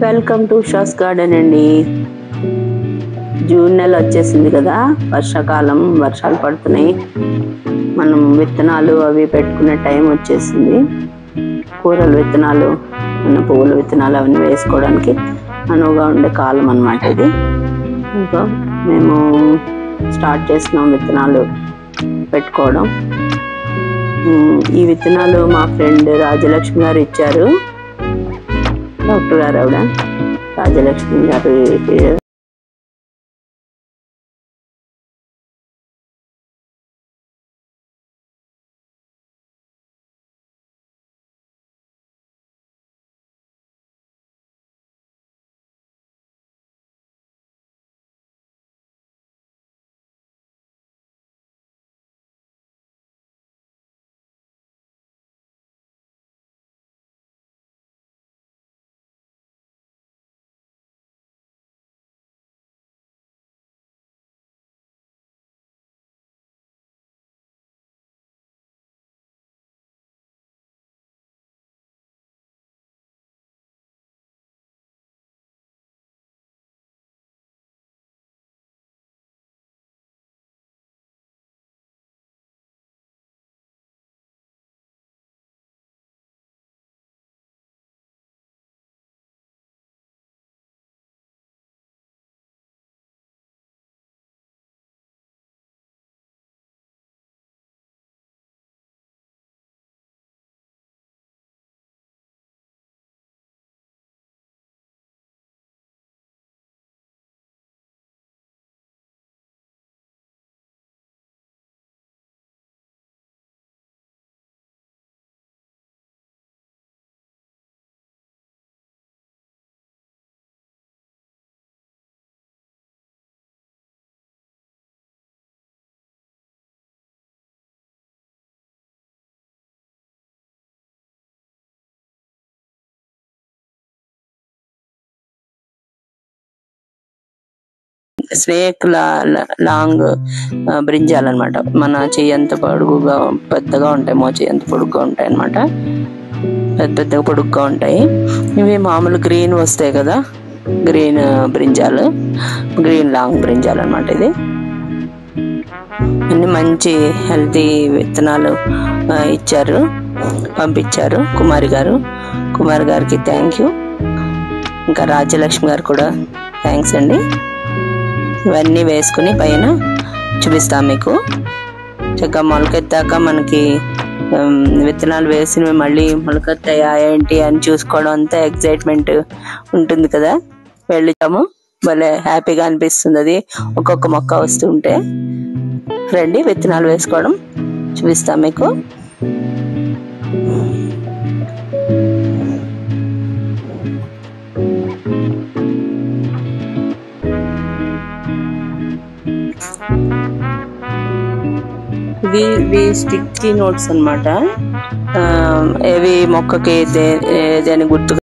Welcome to Usha's garden అండి. June నెల వచ్చేసింది కదా, వర్షాకాలం, వర్షాలు పడుతున్నాయి. మనం విత్తనాలు అవి పెట్టుకునే టైం వచ్చేసింది. కూరల విత్తనాలు, పువ్వుల విత్తనాలు అవన్నీ వేసుకోవడానికి అనువుగా ఉండే కాలం అన్నమాట ఇది. ఇంకా మేము స్టార్ట్ చేస్తున్నాం విత్తనాలు పెట్టుకోవడం. ఈ విత్తనాలు మా ఫ్రెండ్ రాజలక్ష్మి గారు ఇచ్చారు. డాక్టర్ గారు ఆవిడ రాజలక్ష్మి గారు. స్నేక్ లాంగ్ బ్రింజాల్ అనమాట. మన చెయ్యంత పొడుగుగా పెద్దగా ఉంటాయి, మో చెయ్యంత పొడుగ్గా ఉంటాయి అనమాట. పెద్దగా పొడుగ్గా ఉంటాయి. ఇవి మామూలు గ్రీన్ వస్తాయి కదా, green brinjal, green long brinjal అనమాట. ఇది అన్ని మంచి హెల్తీ విత్తనాలు ఇచ్చారు, పంపించారు కుమారి గారికి థ్యాంక్ యూ. ఇంకా రాజ్యలక్ష్మి గారు కూడా థ్యాంక్స్ అండి. ఇవన్నీ వేసుకుని పైన చూపిస్తాం మీకు. చక్కగా మొలకెత్తాక మనకి విత్తనాలు వేసినవి మళ్ళీ మొలకెత్తాయా ఏంటి అని చూసుకోవడం అంతా ఎగ్జైట్మెంట్ ఉంటుంది కదా. వెళ్ళాము, భలే హ్యాపీగా అనిపిస్తుంది అది ఒక్కొక్క మొక్క వస్తుంటే. రండి విత్తనాలు వేసుకోవడం చూపిస్తాం మీకు. ఇవి స్టిక్కీ నోట్స్ అన్నమాట. ఇవి మొక్కకి ఏదైనా గుర్తుగా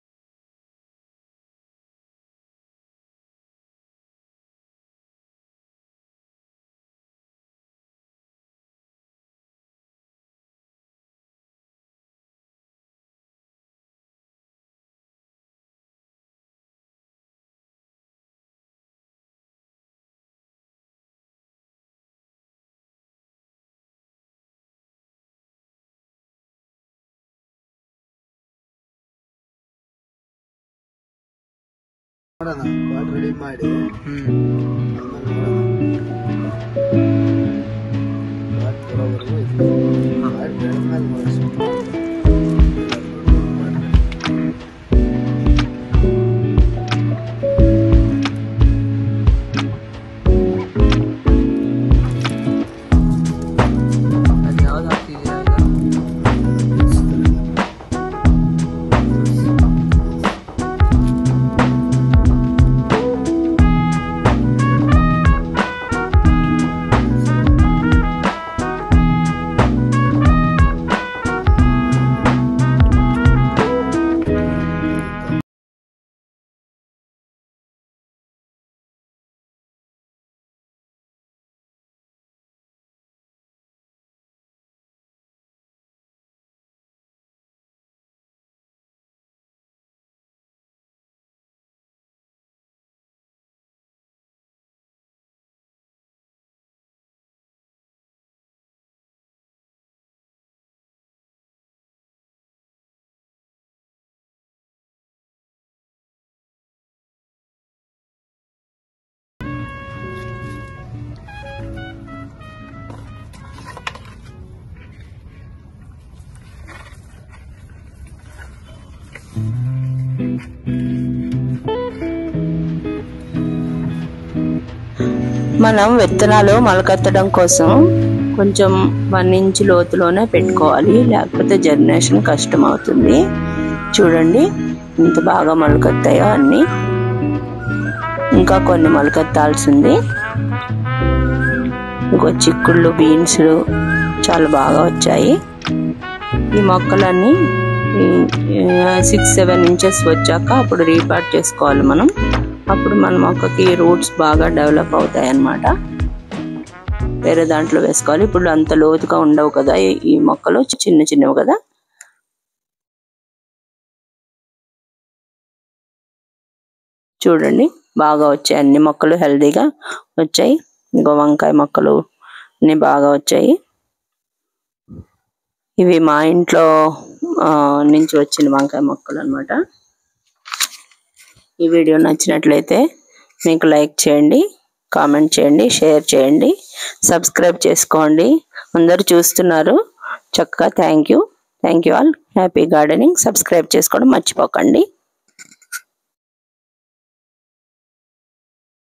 ರೆಡಿ ಮಾಡಿ మనం విత్తనాలు మొలకెత్తడం కోసం కొంచెం 1 ఇంచ్ లోతులోనే పెట్టుకోవాలి, లేకపోతే జర్మినేషన్ కష్టం అవుతుంది. చూడండి ఇంత బాగా మొలకెత్తాయో అన్ని. ఇంకా కొన్ని మొలకెత్తాల్సింది. ఇంకో చిక్కుళ్ళు, బీన్స్ చాలా బాగా వచ్చాయి. ఈ మొక్కలన్నీ 6-7 ఇంచెస్ వచ్చాక అప్పుడు రీపాట్ చేసుకోవాలి మనం. అప్పుడు మన మొక్కకి రూట్స్ బాగా డెవలప్ అవుతాయి అన్నమాట. వేరే దాంట్లో వేసుకోవాలి. ఇప్పుడు అంత లోతుగా ఉండవు కదా ఈ మొక్కలు, చిన్న చిన్నవి కదా. చూడండి బాగా వచ్చాయి, అన్ని మొక్కలు హెల్దీగా వచ్చాయి. ఇంకో వంకాయ మొక్కలు అన్ని బాగా వచ్చాయి. ఇవి మా ఇంట్లో నుంచి వచ్చిన వంకాయ మొక్కలు అన్నమాట. ఈ వీడియో నచ్చినట్లయితే మీకు లైక్ చేయండి, కామెంట్ చేయండి, షేర్ చేయండి, సబ్స్క్రైబ్ చేసుకోండి. అందరూ చూస్తున్నారు చక్కగా. Thank you all. Happy gardening. Subscribe చేసుకోవడం మర్చిపోకండి.